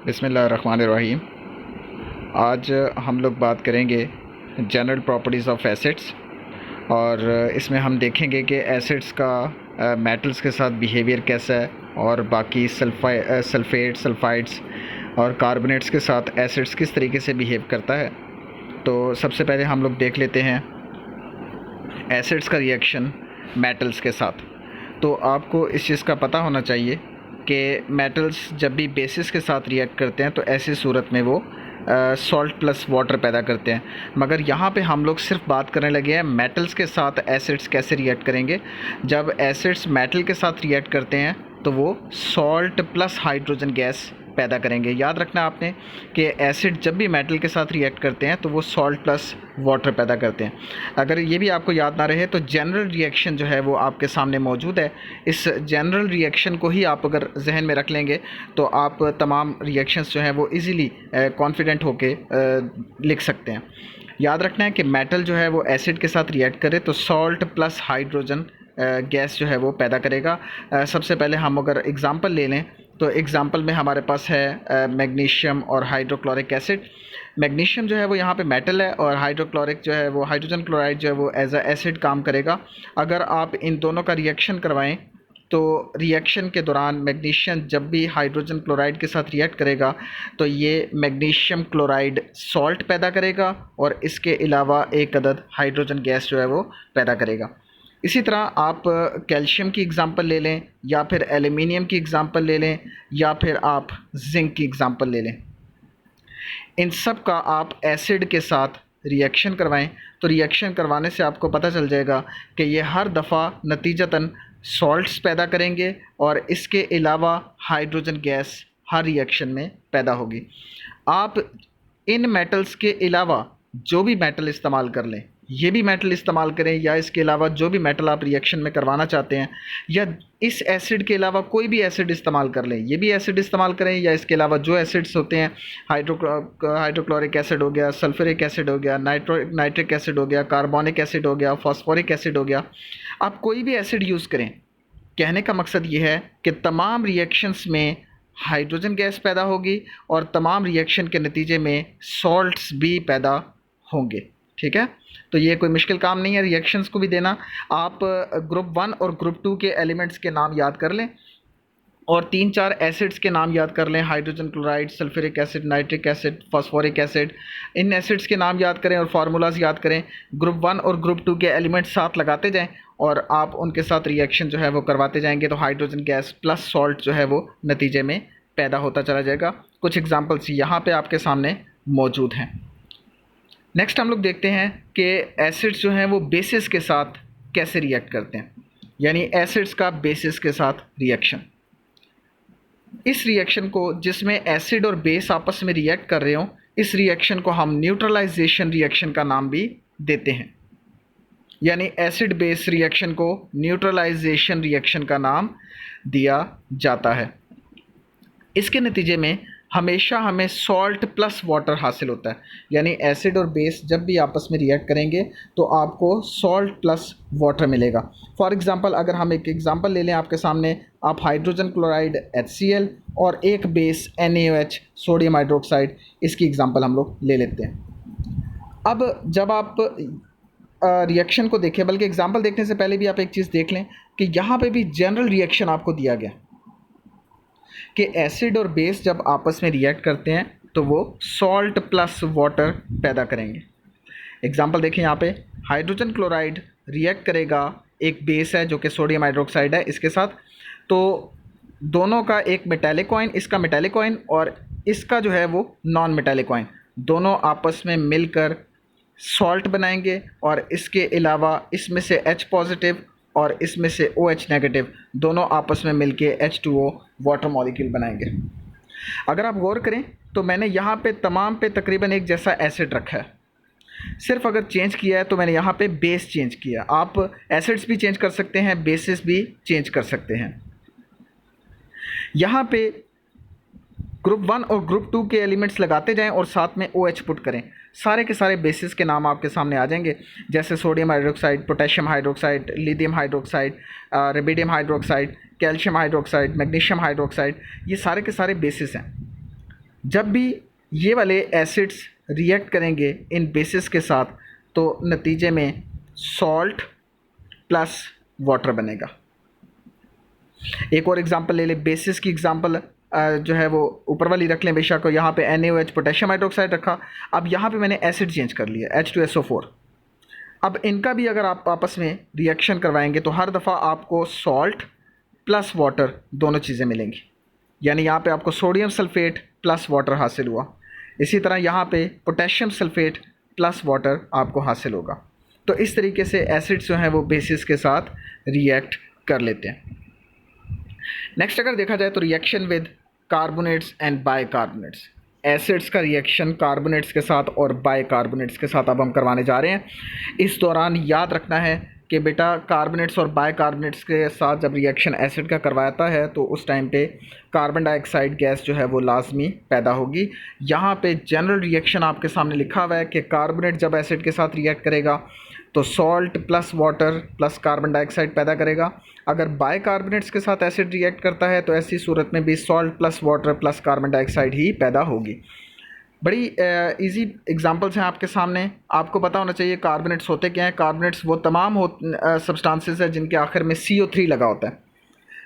बिस्मिल्लाहिर्रहमानिर्रहीम। आज हम लोग बात करेंगे जनरल प्रॉपर्टीज़ ऑफ एसिड्स और इसमें हम देखेंगे कि एसिड्स का मेटल्स के साथ बिहेवियर कैसा है और बाकी सल्फेट सल्फाइड्स और कार्बोनेट्स के साथ एसिड्स किस तरीके से बिहेव करता है। तो सबसे पहले हम लोग देख लेते हैं एसिड्स का रिएक्शन मेटल्स के साथ। तो आपको इस चीज़ का पता होना चाहिए कि मेटल्स जब भी बेसिस के साथ रिएक्ट करते हैं तो ऐसी सूरत में वो सॉल्ट प्लस वाटर पैदा करते हैं। मगर यहाँ पे हम लोग सिर्फ बात करने लगे हैं मेटल्स के साथ एसिड्स कैसे रिएक्ट करेंगे। जब एसिड्स मेटल के साथ रिएक्ट करते हैं तो वो सॉल्ट प्लस हाइड्रोजन गैस पैदा करेंगे। याद रखना आपने कि एसिड जब भी मेटल के साथ रिएक्ट करते हैं तो वो सॉल्ट प्लस वाटर पैदा करते हैं। अगर ये भी आपको याद ना रहे तो जनरल रिएक्शन जो है वो आपके सामने मौजूद है। इस जनरल रिएक्शन को ही आप अगर जहन में रख लेंगे तो आप तमाम रिएक्शंस जो हैं वो इजीली कॉन्फिडेंट होके लिख सकते हैं। याद रखना है कि मेटल जो है वो एसिड के साथ रिएक्ट करे तो सॉल्ट प्लस हाइड्रोजन गैस जो है वो पैदा करेगा। सबसे पहले हम अगर एग्ज़ाम्पल ले लें तो एग्ज़ाम्पल में हमारे पास है मैग्नीशियम और हाइड्रोक्लोरिक एसिड। मैग्नीशियम जो है वो यहाँ पे मेटल है और हाइड्रोक्लोरिक जो है वो हाइड्रोजन क्लोराइड जो है वो एज अ एसिड काम करेगा। अगर आप इन दोनों का रिएक्शन करवाएं तो रिएक्शन के दौरान मैग्नीशियम जब भी हाइड्रोजन क्लोराइड के साथ रिएक्ट करेगा तो ये मैग्नीशियम क्लोराइड सॉल्ट पैदा करेगा और इसके अलावा एक अदद हाइड्रोजन गैस जो है वो पैदा करेगा। इसी तरह आप कैल्शियम की एग्ज़ाम्पल ले लें या फिर एल्युमिनियम की एग्ज़ाम्पल ले लें या फिर आप जिंक की एग्ज़ाम्पल ले लें। इन सब का आप एसिड के साथ रिएक्शन करवाएं तो रिएक्शन करवाने से आपको पता चल जाएगा कि ये हर दफ़ा नतीजतन सॉल्ट्स पैदा करेंगे और इसके अलावा हाइड्रोजन गैस हर रिएक्शन में पैदा होगी। आप इन मेटल्स के अलावा जो भी मेटल इस्तेमाल कर लें, ये भी मेटल इस्तेमाल करें या इसके अलावा जो भी मेटल आप रिएक्शन में करवाना चाहते हैं या इस एसिड के अलावा कोई भी एसिड इस्तेमाल कर लें, ये भी एसिड इस्तेमाल करें या इसके अलावा जो एसिड्स होते हैं हाइड्रोक्लोरिक एसिड हो गया, सल्फ्यूरिक एसिड हो गया, नाइट्रिक एसिड हो गया, कार्बोनिक एसिड हो गया, फॉस्फोरिक एसिड हो गया, आप कोई भी एसिड यूज़ करें। कहने का मकसद ये है कि तमाम रिएक्शंस में हाइड्रोजन गैस पैदा होगी और तमाम रिएक्शन के नतीजे में सॉल्ट्स भी पैदा होंगे। ठीक है, तो ये कोई मुश्किल काम नहीं है रिएक्शंस को भी देना। आप ग्रुप 1 और ग्रुप 2 के एलिमेंट्स के नाम याद कर लें और 3-4 एसिड्स के नाम याद कर लें, hydrogen chloride, sulphuric acid, nitric acid, phosphoric acid. इन एसिड्स के नाम याद करें और फार्मूलाज याद करें। ग्रुप 1 और ग्रुप 2 के एलिमेंट्स साथ लगाते जाएं और आप उनके साथ रिएक्शन जो है वो करवाते जाएंगे तो हाइड्रोजन गैस प्लस सॉल्ट जो है वो नतीजे में पैदा होता चला जाएगा। कुछ एग्जाम्पल्स यहाँ पे आपके सामने मौजूद हैं। नेक्स्ट हम लोग देखते हैं कि एसिड्स जो हैं वो बेसिस के साथ कैसे रिएक्ट करते हैं, यानी एसिड्स का बेसिस के साथ रिएक्शन। इस रिएक्शन को जिसमें एसिड और बेस आपस में रिएक्ट कर रहे हों, इस रिएक्शन को हम न्यूट्रलाइजेशन रिएक्शन का नाम भी देते हैं, यानी एसिड बेस रिएक्शन को न्यूट्रलाइजेशन रिएक्शन का नाम दिया जाता है। इसके नतीजे में हमेशा हमें सॉल्ट प्लस वाटर हासिल होता है, यानी एसिड और बेस जब भी आपस में रिएक्ट करेंगे तो आपको सॉल्ट प्लस वाटर मिलेगा। फॉर एग्ज़ाम्पल अगर हम एक एग्ज़ाम्पल ले लें आपके सामने, आप हाइड्रोजन क्लोराइड HCl और एक बेस NaOH सोडियम हाइड्रोक्साइड, इसकी एग्ज़ाम्पल हम लोग ले लेते हैं। अब जब आप रिएक्शन को देखें, बल्कि एग्ज़ाम्पल देखने से पहले भी आप एक चीज़ देख लें कि यहाँ पे भी जनरल रिएक्शन आपको दिया गया कि एसिड और बेस जब आपस में रिएक्ट करते हैं तो वो सॉल्ट प्लस वाटर पैदा करेंगे। एग्जांपल देखें यहाँ पे, हाइड्रोजन क्लोराइड रिएक्ट करेगा, एक बेस है जो कि सोडियम हाइड्रोक्साइड है इसके साथ, तो दोनों का एक मेटालिक कॉइन, इसका मेटालिक कॉइन और इसका जो है वो नॉन मेटालिक कॉइन, दोनों आपस में मिलकर सॉल्ट बनाएंगे और इसके अलावा इसमें से H पॉजिटिव और इसमें से OH नेगेटिव दोनों आपस में मिलके H2O वाटर मॉलिक्यूल बनाएंगे। अगर आप गौर करें तो मैंने यहाँ पे तमाम पे तकरीबन एक जैसा एसिड रखा है, सिर्फ अगर चेंज किया है तो मैंने यहाँ पे बेस चेंज किया। आप एसिड्स भी चेंज कर सकते हैं, बेसिस भी चेंज कर सकते हैं। यहाँ पे ग्रुप 1 और ग्रुप 2 के एलिमेंट्स लगाते जाएं और साथ में OH पुट करें, सारे के सारे बेसिस के नाम आपके सामने आ जाएंगे, जैसे sodium hydroxide, potassium hydroxide, lithium hydroxide, rubidium hydroxide, calcium hydroxide, magnesium hydroxide, ये सारे के सारे बेसिस हैं। जब भी ये वाले एसिड्स रिएक्ट करेंगे इन बेसिस के साथ तो नतीजे में सॉल्ट प्लस वाटर बनेगा। एक और एग्जांपल ले लें, बेसिस की एग्जांपल जो है वो ऊपर वाली रख लें बेशक। यहाँ पे NaOH पोटेशियम हाइड्रोक्साइड रखा, अब यहाँ पे मैंने एसिड चेंज कर लिया H2SO4। अब इनका भी अगर आप आपस में रिएक्शन करवाएंगे तो हर दफ़ा आपको सॉल्ट प्लस वाटर दोनों चीज़ें मिलेंगी, यानी यहाँ पे आपको सोडियम सल्फेट प्लस वाटर हासिल हुआ। इसी तरह यहाँ पे पोटेशियम सल्फेट प्लस वाटर आपको हासिल होगा। तो इस तरीके से एसिड्स जो हैं वो बेसिस के साथ रिएक्ट कर लेते हैं। नेक्स्ट अगर देखा जाए तो reaction with carbonates and bicarbonates, acids का रिएक्शन कार्बोनेट्स के साथ और बाइकार्बोनेट्स के साथ अब हम करवाने जा रहे हैं। इस दौरान याद रखना है कि बेटा कार्बोनेट्स और बाइकार्बोनेट्स के साथ जब रिएक्शन एसिड का करवाता है तो उस टाइम पे कार्बन डाइऑक्साइड गैस जो है वो लाजमी पैदा होगी। यहाँ पे जनरल रिएक्शन आपके सामने लिखा हुआ है कि कार्बोनेट जब एसिड के साथ रिएक्ट करेगा तो salt plus water plus carbon dioxide पैदा करेगा। अगर बाइकार्बोनेट्स के साथ एसिड रिएक्ट करता है तो ऐसी सूरत में भी salt plus water plus carbon dioxide ही पैदा होगी। बड़ी इजी एग्जांपल्स हैं आपके सामने। आपको पता होना चाहिए कार्बोनेट्स होते क्या हैं। कार्बोनेट्स वो तमाम सब्सटेंसेस हैं जिनके आखिर में CO3 लगा होता है।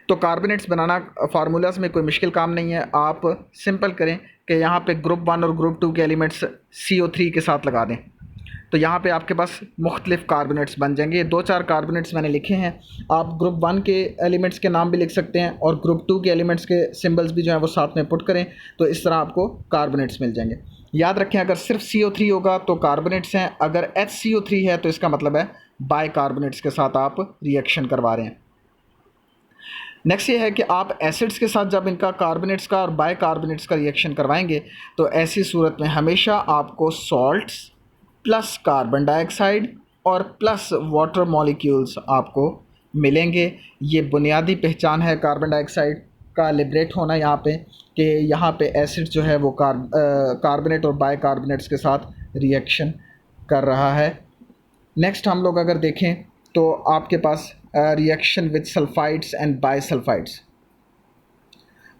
तो कार्बोनेट्स बनाना फार्मूलाज में कोई मुश्किल काम नहीं है, आप सिंपल करें कि यहाँ पे ग्रुप 1 और ग्रुप 2 के एलिमेंट्स CO3 के साथ लगा दें तो यहाँ पे आपके पास मुख्तलिफ कार्बोनेट्स बन जाएंगे। 2-4 कार्बोनेट्स मैंने लिखे हैं, आप ग्रुप 1 के एलिमेंट्स के नाम भी लिख सकते हैं और ग्रुप 2 के एलिमेंट्स के सिंबल्स भी जो है वो साथ में पुट करें तो इस तरह आपको कार्बोनेट्स मिल जाएंगे। याद रखें अगर सिर्फ CO3 होगा तो कार्बोनेट्स हैं, अगर HCO3 है तो इसका मतलब है बाइकार्बोनेट्स के साथ आप रिएक्शन करवा रहे हैं। नेक्स्ट ये है कि आप एसिड्स के साथ जब इनका कार्बोनेट्स का और बाइकार्बोनेट्स का रिएक्शन करवाएंगे तो ऐसी सूरत में हमेशा आपको सॉल्ट्स प्लस कार्बन डाइऑक्साइड और प्लस वाटर मॉलिक्यूल्स आपको मिलेंगे। ये बुनियादी पहचान है कार्बन डाइऑक्साइड का लिबरेट होना यहाँ पे कि यहाँ पे एसिड जो है वो कार्बोनेट और बाइकार्बोनेट्स के साथ रिएक्शन कर रहा है। नेक्स्ट हम लोग अगर देखें तो आपके पास reaction with sulfides and bisulfides,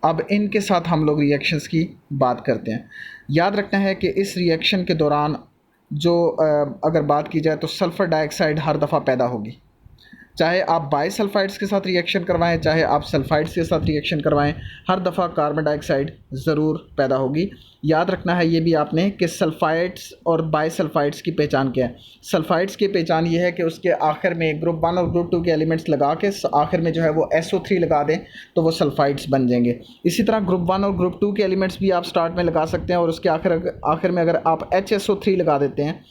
अब इनके साथ हम लोग रिएक्शंस की बात करते हैं। याद रखना है कि इस रिएक्शन के दौरान जो अगर बात की जाए तो सल्फ़र डाइऑक्साइड हर दफ़ा पैदा होगी, चाहे आप बाइसल्फाइड्स के साथ रिएक्शन करवाएं चाहे आप सल्फाइड्स के साथ रिएक्शन करवाएं, हर दफ़ा कार्बन डाइऑक्साइड ज़रूर पैदा होगी। याद रखना है ये भी आपने कि सल्फाइड्स और बाइसल्फाइड्स की पहचान क्या है। सल्फाइड्स की पहचान ये है कि उसके आखिर में ग्रुप 1 और ग्रुप 2 के एलिमेंट्स लगा के आखिर में जो है वो SO3 लगा दें तो वो सल्फाइड्स बन जाएंगे। इसी तरह ग्रुप 1 और ग्रुप 2 के एलिमेंट्स भी आप स्टार्ट में लगा सकते हैं और उसके आखिर में अगर आप HSO3 लगा देते हैं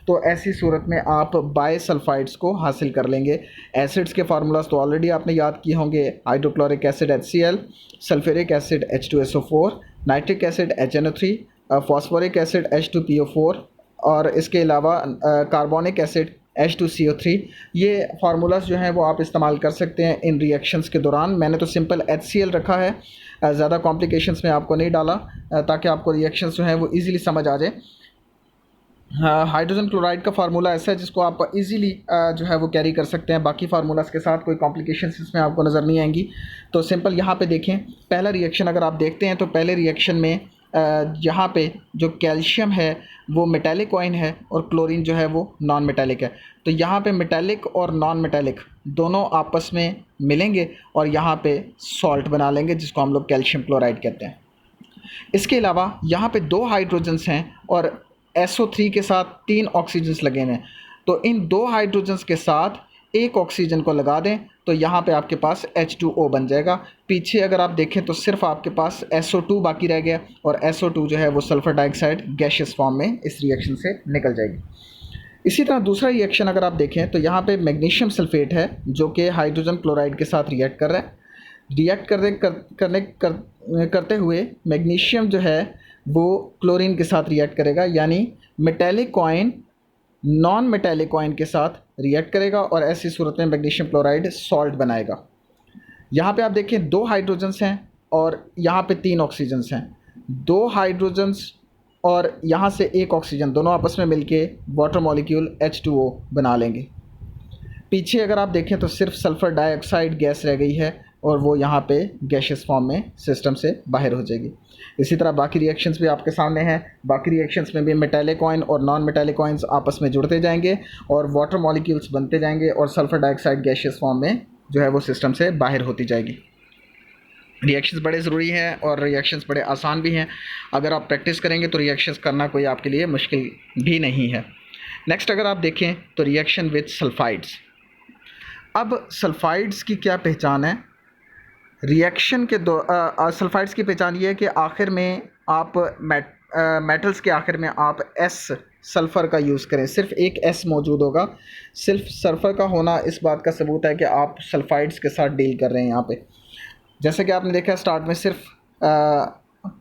तो ऐसी सूरत में आप बाइसल्फाइड्स को हासिल कर लेंगे। एसिड्स के फार्मूलाज तो ऑलरेडी आपने याद किए होंगे, hydrochloric acid HCl, sulphuric acid H2SO4, nitric acid HNO3, phosphoric acid H2PO4 और इसके अलावा कार्बोनिक एसिड H2CO3। ये फार्मूलाज जो हैं वो आप इस्तेमाल कर सकते हैं इन रिएक्शंस के दौरान। मैंने तो सिंपल HCl रखा है, ज़्यादा कॉम्प्लिकेशंस में आपको नहीं डाला ताकि आपको रिएक्शंस जो हैं वो ईज़िली समझ आ जाए। हाइड्रोजन क्लोराइड का फार्मूला ऐसा है जिसको आप इजीली जो है वो कैरी कर सकते हैं, बाकी फार्मूलाज के साथ कोई कॉम्प्लिकेशंस इसमें आपको नज़र नहीं आएंगी। तो सिंपल यहाँ पे देखें, पहला रिएक्शन अगर आप देखते हैं तो पहले रिएक्शन में यहाँ पे जो कैल्शियम है वो मेटालिक आयन है और क्लोरीन जो है वो नॉन मेटालिक है। तो यहाँ पे मेटालिक और नॉन मेटालिक दोनों आपस में मिलेंगे और यहाँ पे सॉल्ट बना लेंगे जिसको हम लोग कैल्शियम क्लोराइड कहते हैं। इसके अलावा यहाँ पे 2 हाइड्रोजन्स हैं और SO3 के साथ 3 ऑक्सीजन्स लगे हैं, तो इन 2 हाइड्रोजन्स के साथ एक ऑक्सीजन को लगा दें तो यहाँ पे आपके पास H2O बन जाएगा। पीछे अगर आप देखें तो सिर्फ आपके पास SO2 बाकी रह गया और SO2 जो है वो सल्फ़र डाइऑक्साइड गैशियस फॉर्म में इस रिएक्शन से निकल जाएगी। इसी तरह दूसरा रिएक्शन अगर आप देखें तो यहाँ पे मैग्नीशियम सल्फेट है जो कि हाइड्रोजन क्लोराइड के साथ रिएक्ट कर रहा है। रिएक्ट करते हुए मैग्नीशियम जो है वो क्लोरीन के साथ रिएक्ट करेगा, यानी metallic coin non metallic coin के साथ रिएक्ट करेगा और ऐसी सूरत में मैग्नीशियम क्लोराइड सॉल्ट बनाएगा। यहाँ पे आप देखें 2 हाइड्रोजन्स हैं और यहाँ पे 3 ऑक्सीजन्स हैं। 2 हाइड्रोजन्स और यहाँ से 1 ऑक्सीजन दोनों आपस में मिलके वाटर मॉलिक्यूल H2O बना लेंगे। पीछे अगर आप देखें तो सिर्फ सल्फ़र डाइऑक्साइड गैस रह गई है और वो यहाँ पे गैशियस फॉर्म में सिस्टम से बाहर हो जाएगी। इसी तरह बाकी रिएक्शंस भी आपके सामने हैं। बाकी रिएक्शंस में भी मेटालिक आयन और नॉन मेटालिक आयन्स आपस में जुड़ते जाएंगे और वाटर मॉलिक्यूल्स बनते जाएंगे और सल्फर डाइऑक्साइड गैशियस फॉर्म में जो है वो सिस्टम से बाहर होती जाएगी। रिएक्शंस बड़े ज़रूरी हैं और रिएक्शंस बड़े आसान भी हैं। अगर आप प्रैक्टिस करेंगे तो रिएक्शंस करना कोई आपके लिए मुश्किल भी नहीं है। नेक्स्ट अगर आप देखें तो रिएक्शन विद सल्फाइड्स। अब सल्फाइड्स की क्या पहचान है? रिएक्शन के दो सल्फाइड्स की पहचान ये है कि आखिर में आप मेटल्स के आखिर में आप एस सल्फ़र का यूज़ करें। सिर्फ एक एस मौजूद होगा। सिर्फ सल्फ़र का होना इस बात का सबूत है कि आप सल्फाइड्स के साथ डील कर रहे हैं यहाँ पे। जैसे कि आपने देखा स्टार्ट में सिर्फ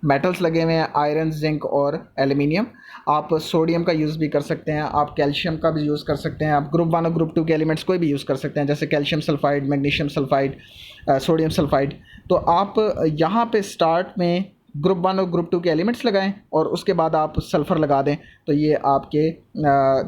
मेटल्स लगे हुए हैं, आयरन, जिंक और एल्युमिनियम। आप सोडियम का यूज़ भी कर सकते हैं, आप कैल्शियम का भी यूज़ कर सकते हैं, आप ग्रुप 1 और ग्रुप 2 के एलिमेंट्स कोई भी यूज़ कर सकते हैं, जैसे calcium sulphide, magnesium sulphide, sodium sulphide. तो आप यहाँ पे स्टार्ट में ग्रुप 1 और ग्रुप 2 के एलिमेंट्स लगाएं और उसके बाद आप सल्फ़र लगा दें, तो ये आपके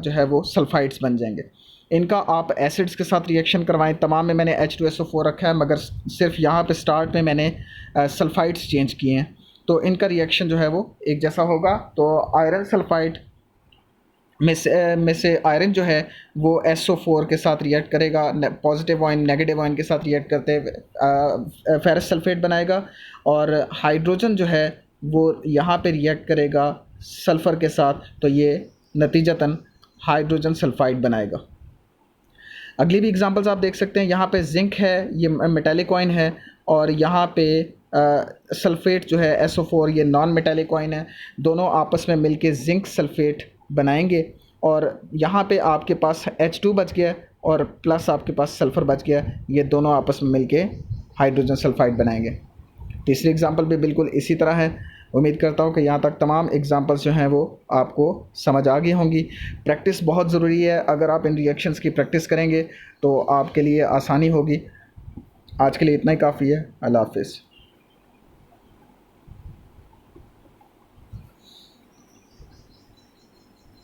जो है वो सल्फाइड्स बन जाएंगे। इनका आप एसिड्स के साथ रिएक्शन करवाएं। तमाम में मैंने H2SO4 रखा है, मगर सिर्फ यहाँ पे स्टार्ट में मैंने सल्फाइड्स चेंज किए हैं, तो इनका रिएक्शन जो है वो एक जैसा होगा। तो आयरन सल्फाइड में से आयरन जो है वो SO4 के साथ रिएक्ट करेगा, पॉजिटिव आयन नेगेटिव आयन के साथ रिएक्ट करते फेरस सल्फेट बनाएगा, और हाइड्रोजन जो है वो यहाँ पे रिएक्ट करेगा सल्फ़र के साथ, तो ये नतीजतन हाइड्रोजन सल्फाइड बनाएगा। अगली भी एग्जांपल्स आप देख सकते हैं। यहाँ पे जिंक है, ये मेटालिक आयन है, और यहाँ पे सल्फ़ेट जो है SO4 ये नॉन मेटालिक आयन है। दोनों आपस में मिलके जिंक सल्फ़ेट बनाएंगे, और यहाँ पे आपके पास H2 बच गया और प्लस आपके पास सल्फ़र बच गया। ये दोनों आपस में मिलके हाइड्रोजन सल्फाइड बनाएंगे। तीसरी एग्जांपल भी बिल्कुल इसी तरह है। उम्मीद करता हूँ कि यहाँ तक तमाम एग्जांपल्स जो हैं वो आपको समझ आ गई होंगी। प्रैक्टिस बहुत ज़रूरी है। अगर आप इन रिएक्शंस की प्रैक्टिस करेंगे तो आपके लिए आसानी होगी। आज के लिए इतना ही काफ़ी है। अल्लाह हाफ़िज़।